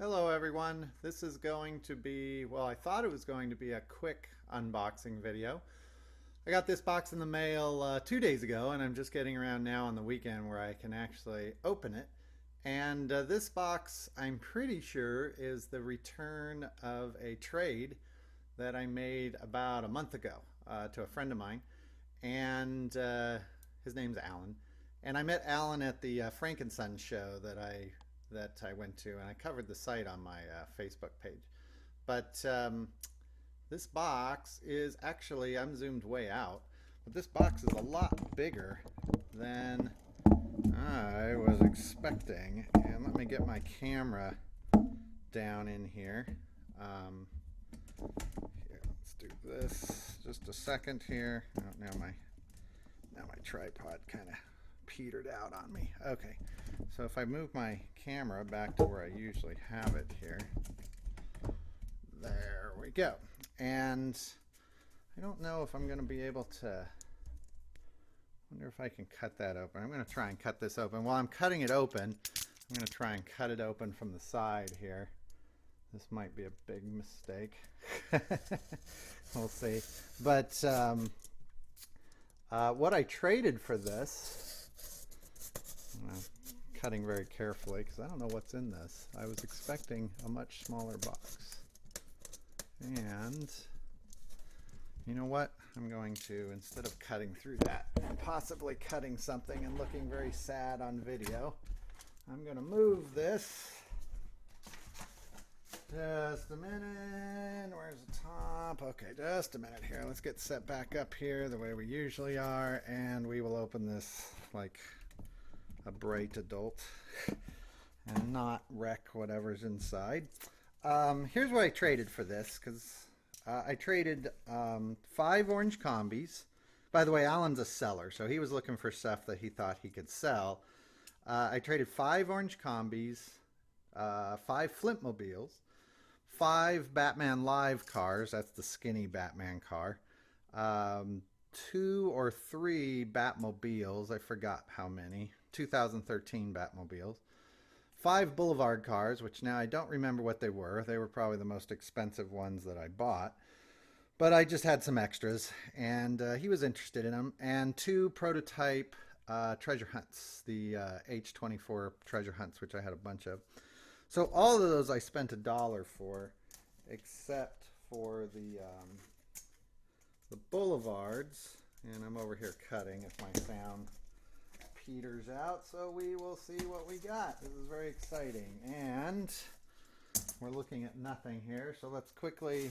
Hello everyone. This is going to be, well, I thought it was going to be a quick unboxing video. I got this box in the mail 2 days ago, and I'm just getting around now on the weekend where I can actually open it. And this box, I'm pretty sure, is the return of a trade that I made about a month ago to a friend of mine. And his name's Alan. And I met Alan at the Frankenson show that I went to, and I covered the site on my Facebook page. But this box is actually, I'm zoomed way out, but this box is a lot bigger than I was expecting. And let me get my camera down in here. Here, let's do this. Just a second here. Oh, now my tripod kind of petered out on me. Okay, so if I move my camera back to where I usually have it here, there we go. And I don't know if I'm going to be able to, wonder if I can cut that open. I'm going to try and cut this open. While I'm cutting it open, I'm going to try and cut it open from the side here. This might be a big mistake. We'll see. But what I traded for this, I'm cutting very carefully because I don't know what's in this. I was expecting a much smaller box. And you know what? I'm going to, instead of cutting through that and possibly cutting something and looking very sad on video, I'm going to move this. Just a minute. Where's the top? Okay, just a minute here. Let's get set back up here the way we usually are, and we will open this like a bright adult and not wreck whatever's inside. Here's what I traded for this, because I traded 5 orange combis. By the way, Alan's a seller, so he was looking for stuff that he thought he could sell. I traded 5 orange combis, 5 Flintmobiles, 5 Batman Live cars. That's the skinny Batman car. 2 or 3 Batmobiles. I forgot how many. 2013 Batmobiles. 5 Boulevard cars, which now I don't remember what they were. They were probably the most expensive ones that I bought. But I just had some extras, and he was interested in them. And 2 prototype treasure hunts, the H24 treasure hunts, which I had a bunch of. So all of those I spent $1 for, except for the boulevards. And I'm over here cutting if my sound peters out. So we will see what we got. This is very exciting. And we're looking at nothing here. So let's quickly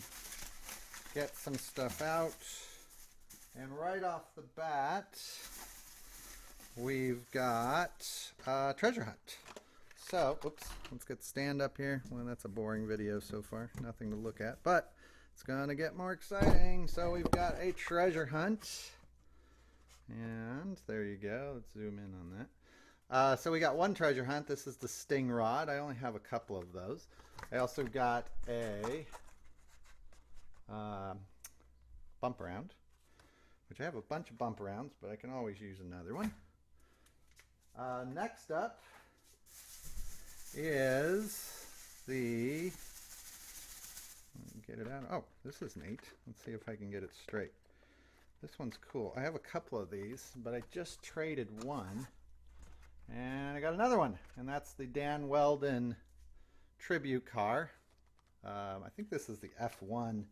get some stuff out. And right off the bat, we've got treasure hunt. So, oops, let's get stand up here. Well, that's a boring video so far. Nothing to look at, but it's going to get more exciting. So we've got a treasure hunt. And there you go. Let's zoom in on that. So we got one treasure hunt. This is the Sting Rod. I only have a couple of those. I also got a bump around, which I have a bunch of bump arounds, but I can always use another one. Next up is the, get it out. Oh, this is neat. Let's see if I can get it straight. This one's cool. I have a couple of these, but I just traded one, and I got another one, and that's the Dan Weldon tribute car. I think this is the F1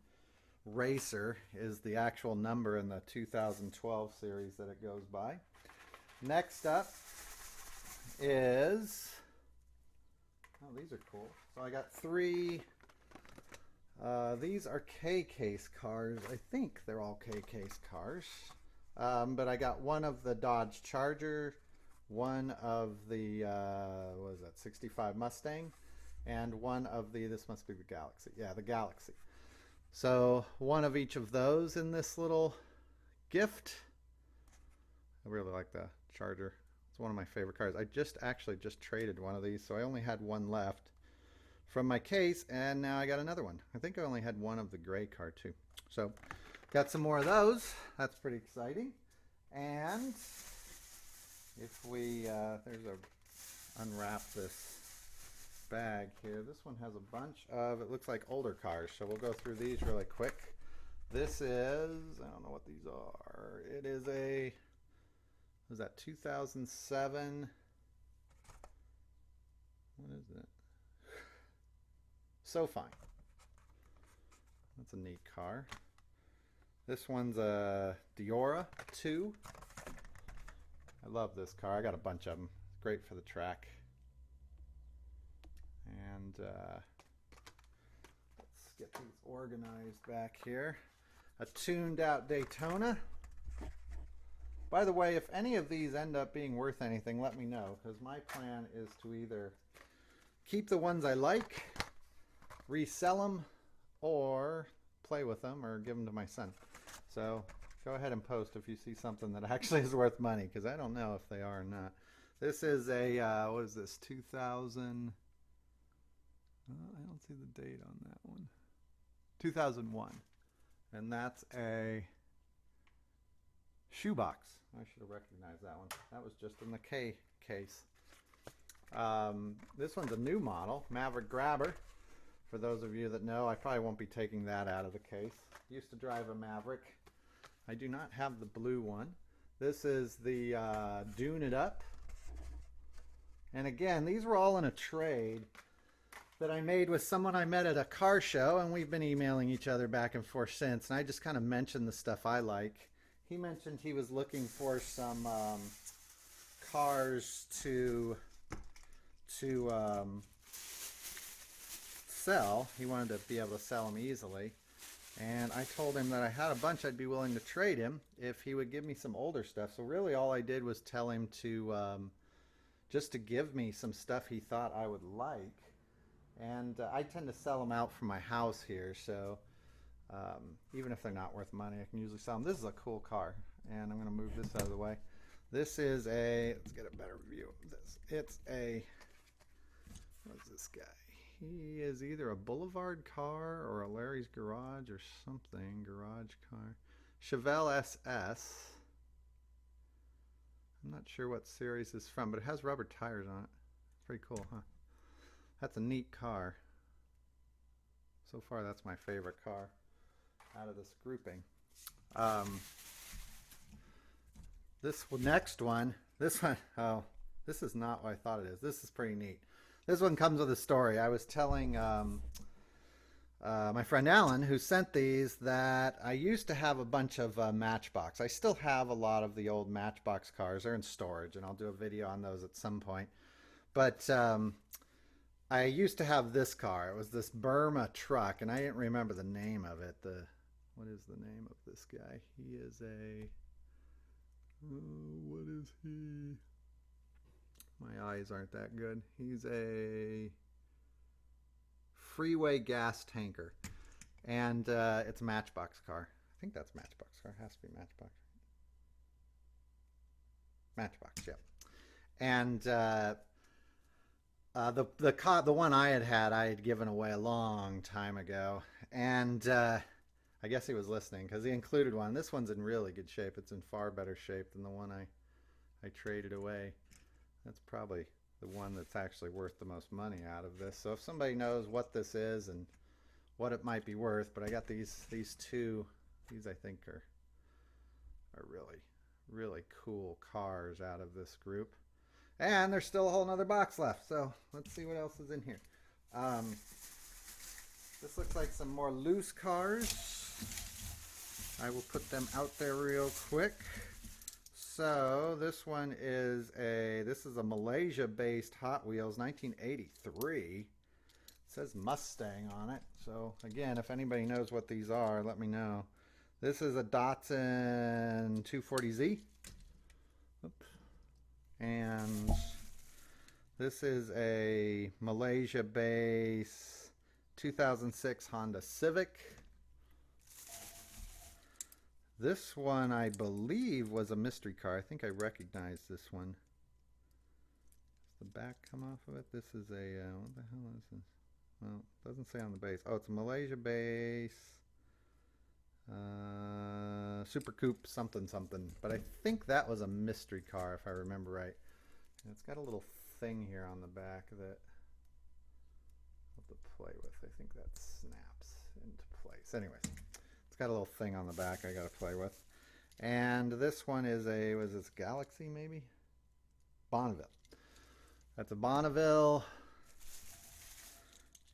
Racer is the actual number in the 2012 series that it goes by. Next up is, oh, these are cool. So I got 3. These are K-Case cars. I think they're all K-Case cars. But I got one of the Dodge Charger, one of the, what is that, 65 Mustang, and one of the, this must be the Galaxy. Yeah, the Galaxy. So one of each of those in this little gift. I really like the Charger. It's one of my favorite cars. I actually just traded one of these, so I only had one left from my case, and now I got another one. I think I only had one of the gray car too. So got some more of those. That's pretty exciting. And if we there's a unwrap this bag here. This one has a bunch of, it looks like older cars, so we'll go through these really quick. This is, I don't know what these are. It is a, was that 2007? What is it? So Fine. That's a neat car. This one's a Diora 2. I love this car. I got a bunch of them. It's great for the track. And let's get these organized back here. A tuned out Daytona. By the way, if any of these end up being worth anything, let me know, because my plan is to either keep the ones I like, resell them, or play with them, or give them to my son. So go ahead and post if you see something that actually is worth money, because I don't know if they are or not. This is a, what is this, 2000, I don't see the date on that one. 2001. And that's a shoebox. I should have recognized that one. That was just in the K case. This one's a new model, Maverick Grabber. For those of you that know, I probably won't be taking that out of the case. Used to drive a Maverick. I do not have the blue one. This is the Dune It Up. And again, these were all in a trade that I made with someone I met at a car show, and we've been emailing each other back and forth since. And I just kind of mentioned the stuff I like. He mentioned he was looking for some cars to sell. He wanted to be able to sell them easily. And I told him that I had a bunch I'd be willing to trade him if he would give me some older stuff. So really all I did was tell him to just to give me some stuff he thought I would like. And I tend to sell them out from my house here, so even if they're not worth money, I can usually sell them. This is a cool car, and I'm going to move this out of the way. This is a, let's get a better view of this. It's a, what's this guy? He is either a Boulevard car or a Larry's Garage or something, garage car. Chevelle SS. I'm not sure what series it's from, but it has rubber tires on it. Pretty cool, huh? That's a neat car. So far, that's my favorite car out of this grouping. This next one, oh, this is not what I thought it is. This is pretty neat. This one comes with a story. I was telling my friend Alan, who sent these, that I used to have a bunch of Matchbox. I still have a lot of the old Matchbox cars. They're in storage, and I'll do a video on those at some point. But I used to have this car. It was this Burma truck, and I didn't remember the name of it. What is the name of this guy? He is a, what is he? My eyes aren't that good. He's a freeway gas tanker, and it's a Matchbox car. I think that's Matchbox car. It has to be Matchbox. Matchbox, yeah. And the one I had given away a long time ago, and I guess he was listening because he included one. This one's in really good shape. It's in far better shape than the one I traded away. That's probably the one that's actually worth the most money out of this. So if somebody knows what this is and what it might be worth, but I got these two. These I think are really cool cars out of this group. And there's still a whole nother box left, so let's see what else is in here. This looks like some more loose cars. I will put them out there real quick. So this one is this is a Malaysia-based Hot Wheels 1983. It says Mustang on it. So again, if anybody knows what these are, let me know. This is a Datsun 240Z. Oops. And this is a Malaysia-based 2006 Honda Civic. This one, I believe, was a mystery car. I think I recognize this one. Does the back come off of it? This is a, what the hell is this? Well, it doesn't say on the base. Oh, it's a Malaysia base. Super Coupe something. But I think that was a mystery car, if I remember right. And it's got a little thing here on the back that to play with. I think that snaps into place. Anyways, it's got a little thing on the back I got to play with. And this one is a, was this Galaxy maybe? Bonneville. That's a Bonneville.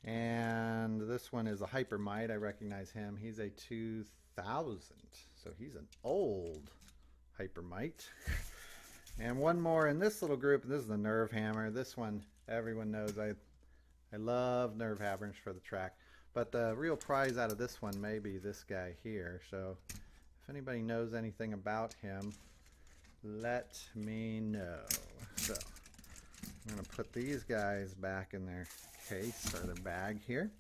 And this one is a Hypermite. I recognize him. He's a 2000. So he's an old Hypermite. And one more in this little group. This is the Nerve Hammer. This one, everyone knows I love Nerve Hammers for the track. But the real prize out of this one may be this guy here. So if anybody knows anything about him, let me know. So I'm going to put these guys back in their case or their bag here.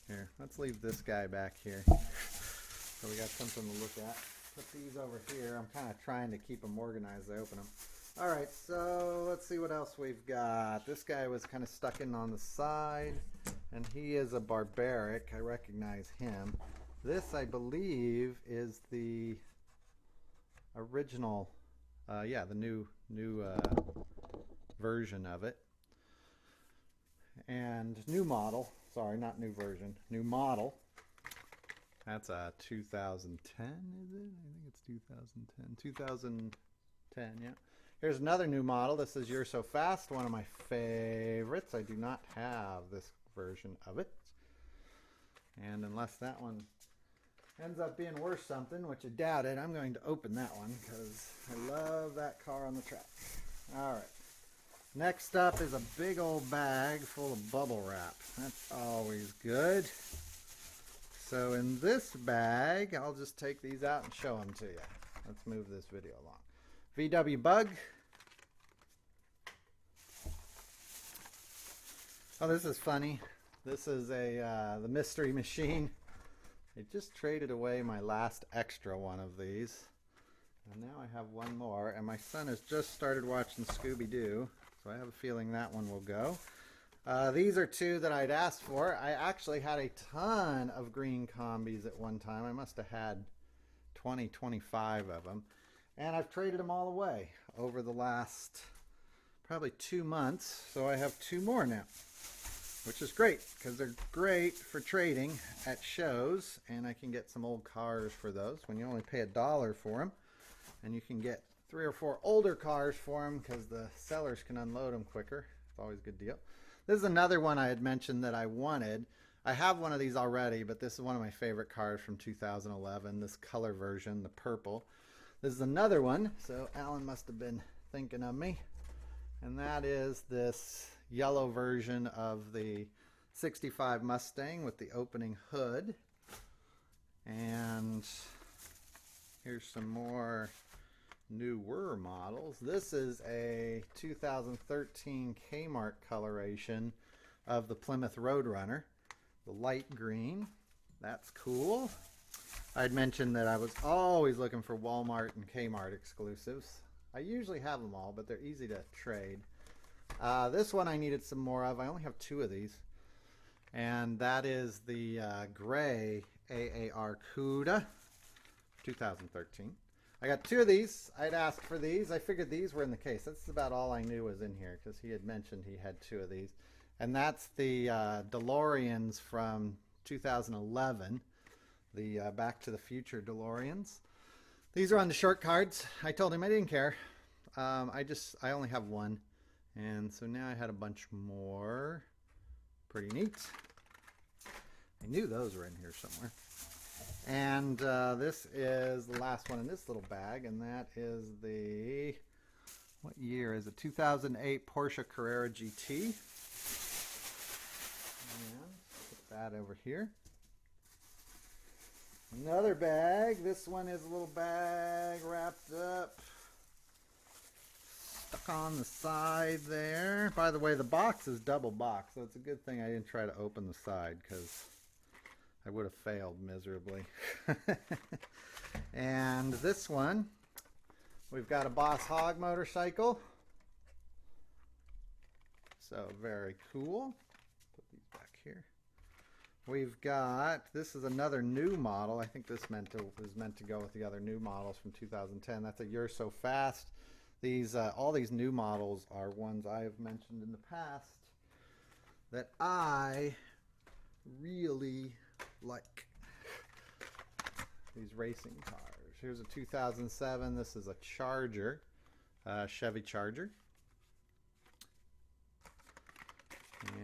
Here, let's leave this guy back here. So we got something to look at. Put these over here. I'm kind of trying to keep them organized as I open them. All right, so let's see what else we've got. This guy was kind of stuck in on the side, and he is a Barbaric. I recognize him. This, I believe, is the original, yeah, the new version of it. And new model. Sorry, not new version. New model. That's a 2010, is it? I think it's 2010. 2010, yeah. Here's another new model. This is You're So Fast, one of my favorites. I do not have this version of it. And unless that one ends up being worth something, which I doubt it, I'm going to open that one because I love that car on the track. All right. Next up is a big old bag full of bubble wrap. That's always good. So in this bag, I'll just take these out and show them to you. Let's move this video along. VW Bug. Oh, this is funny. This is the Mystery Machine. I just traded away my last extra one of these. And now I have one more. And my son has just started watching Scooby-Doo. So I have a feeling that one will go. These are two that I'd asked for. I actually had a ton of green combis at one time. I must have had 20, 25 of them. And I've traded them all away over the last probably 2 months. So I have two more now, which is great because they're great for trading at shows. And I can get some old cars for those when you only pay $1 for them. And you can get 3 or 4 older cars for them because the sellers can unload them quicker. It's always a good deal. This is another one I had mentioned that I wanted. I have one of these already, but this is one of my favorite cars from 2011, this color version, the purple. This is another one, so Alan must have been thinking of me. And that is this yellow version of the 65 Mustang with the opening hood. And here's some more newer models. This is a 2013 Kmart coloration of the Plymouth Roadrunner, the light green. That's cool. I'd mentioned that I was always looking for Walmart and Kmart exclusives. I usually have them all, but they're easy to trade. This one I needed some more of. I only have 2 of these, and that is the gray AAR Cuda 2013. I got 2 of these. I'd asked for these. I figured these were in the case. That's about all I knew was in here because he had mentioned he had 2 of these. And that's the DeLoreans from 2011, the Back to the Future DeLoreans. These are on the short cards. I told him I didn't care. I only have one. And so now I had a bunch more. Pretty neat. I knew those were in here somewhere. And this is the last one in this little bag, and that is the, what year is it? 2008 Porsche Carrera GT. And put that over here. Another bag. This one is a little bag wrapped up, stuck on the side there. By the way, the box is double box, so it's a good thing I didn't try to open the side because I would have failed miserably. And this one, we've got a Boss Hogg motorcycle. So very cool. Put these back here. We've got, this is another new model. I think this was meant to go with the other new models from 2010. That's a You're So Fast. These all these new models are ones I have mentioned in the past. that I really like. These racing cars. Here's a 2007. This is a Charger, Chevy Charger.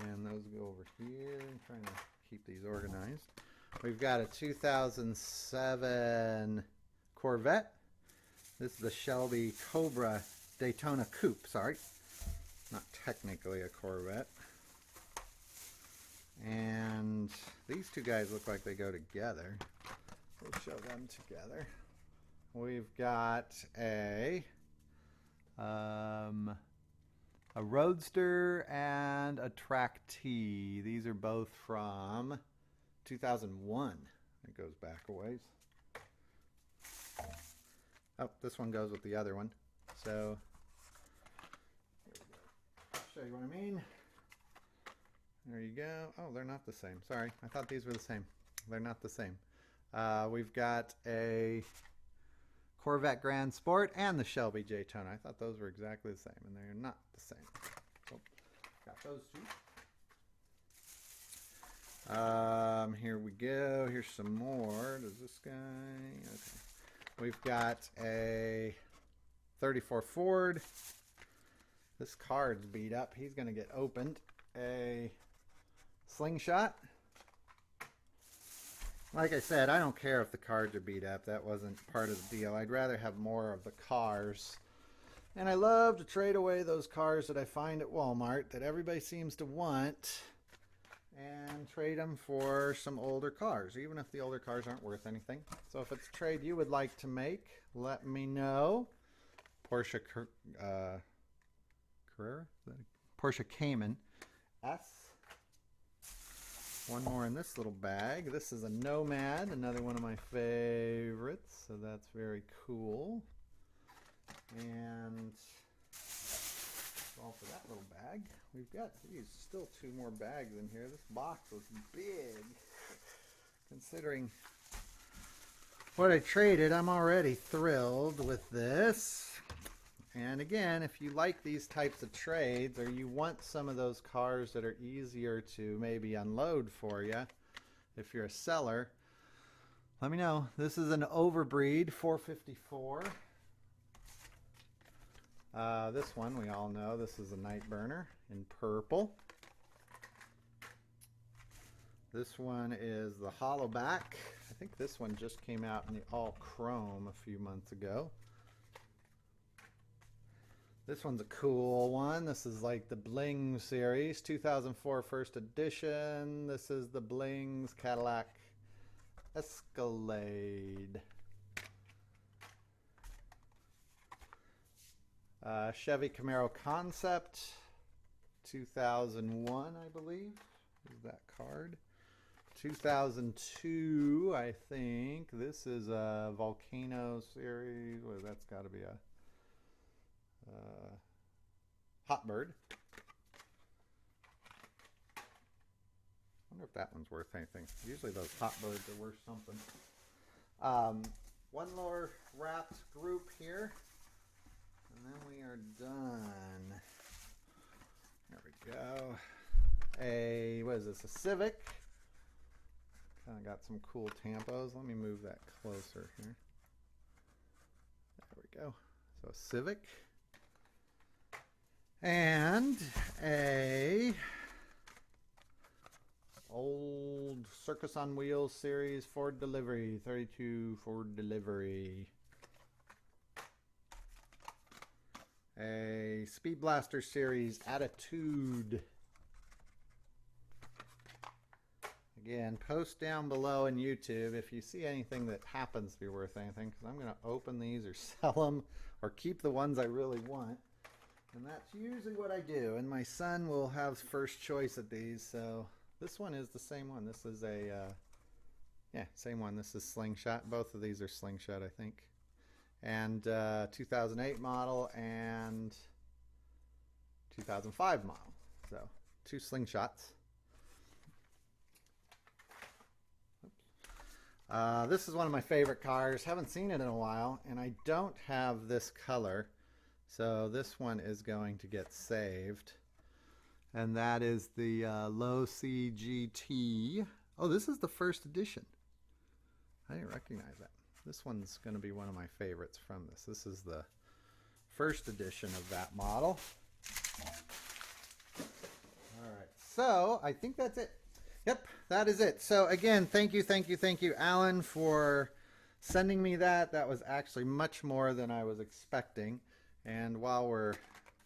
And those go over here. I'm trying to keep these organized. We've got a 2007 Corvette. This is the Shelby Cobra Daytona Coupe. Sorry, not technically a Corvette. And these two guys look like they go together. We'll show them together. We've got a Roadster and a Track T. These are both from 2001. It goes back a ways. Oh, this one goes with the other one. So, here we go. I'll show you what I mean. There you go. Oh, they're not the same. Sorry, I thought these were the same. They're not the same. We've got a Corvette Grand Sport and the Shelby Daytona. I thought those were exactly the same, and they're not the same. So, got those two. Here we go. Here's some more. Does this guy? Okay. We've got a 34 Ford. This card's beat up. He's going to get opened. A Slingshot. Like I said, I don't care if the cards are beat up. That wasn't part of the deal. I'd rather have more of the cars. And I love to trade away those cars that I find at Walmart that everybody seems to want and trade them for some older cars, even if the older cars aren't worth anything. So if it's a trade you would like to make, let me know. Porsche Carrera? Porsche Cayman S. One more in this little bag. This is a Nomad, another one of my favorites, so that's very cool. And all for that little bag. We've got still two more bags in here. This box was big. Considering what I traded, I'm already thrilled with this. And again, if you like these types of trades, or you want some of those cars that are easier to maybe unload for you, if you're a seller, let me know. This is an Overbreed 454. This one we all know. This is a Nightburner in purple. This one is the Hollowback. I think this one just came out in the all chrome a few months ago. This one's a cool one. This is like the Bling series, 2004 first edition. This is the Bling's Cadillac Escalade. Chevy Camaro Concept, 2001, I believe, is that card. 2002, I think. This is a Volcano series. Well, that's got to be a Hotbird. I wonder if that one's worth anything. Usually those Hotbirds are worth something. One more wrapped group here, and then we are done. There we go. What is this? A Civic. Kind of got some cool tampos. Let me move that closer here. There we go. So a Civic. And a old Circus on Wheels series Ford Delivery, 32 Ford Delivery. A Speed Blaster series Attitude. Again, post down below in YouTube if you see anything that happens to be worth anything, because I'm going to open these or sell them or keep the ones I really want. And that's usually what I do. And my son will have first choice at these. So this one is the same one. This is a, yeah, same one. This is Slingshot. Both of these are Slingshot, I think. And 2008 model and 2005 model. So 2 Slingshots. This is one of my favorite cars. Haven't seen it in a while. And I don't have this color. So this one is going to get saved. And that is the Low CGT. Oh, this is the first edition. I didn't recognize that. This one's going to be one of my favorites from this. This is the first edition of that model. All right, so I think that's it. Yep, that is it. So again, thank you, Alan, for sending me that. That was actually much more than I was expecting. And while we're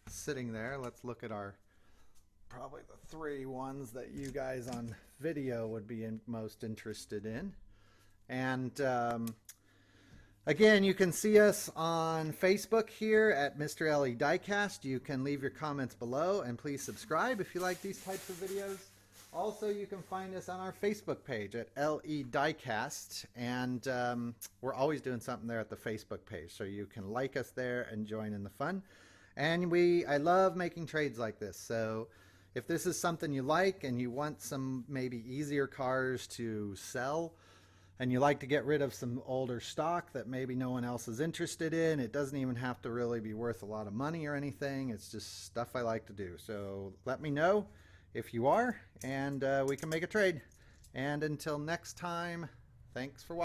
sitting there, let's look at our probably the 3 ones that you guys on video would be most interested in. And again, you can see us on Facebook here at Mr. LE Diecast. You can leave your comments below, and please subscribe if you like these types of videos. Also, you can find us on our Facebook page at LE Diecast, and we're always doing something there at the Facebook page, so you can like us there and join in the fun. And I love making trades like this, so if this is something you like and you want some maybe easier cars to sell, and you like to get rid of some older stock that maybe no one else is interested in, it doesn't even have to really be worth a lot of money or anything. It's just stuff I like to do. So let me know if you are, and we can make a trade. And until next time, thanks for watching.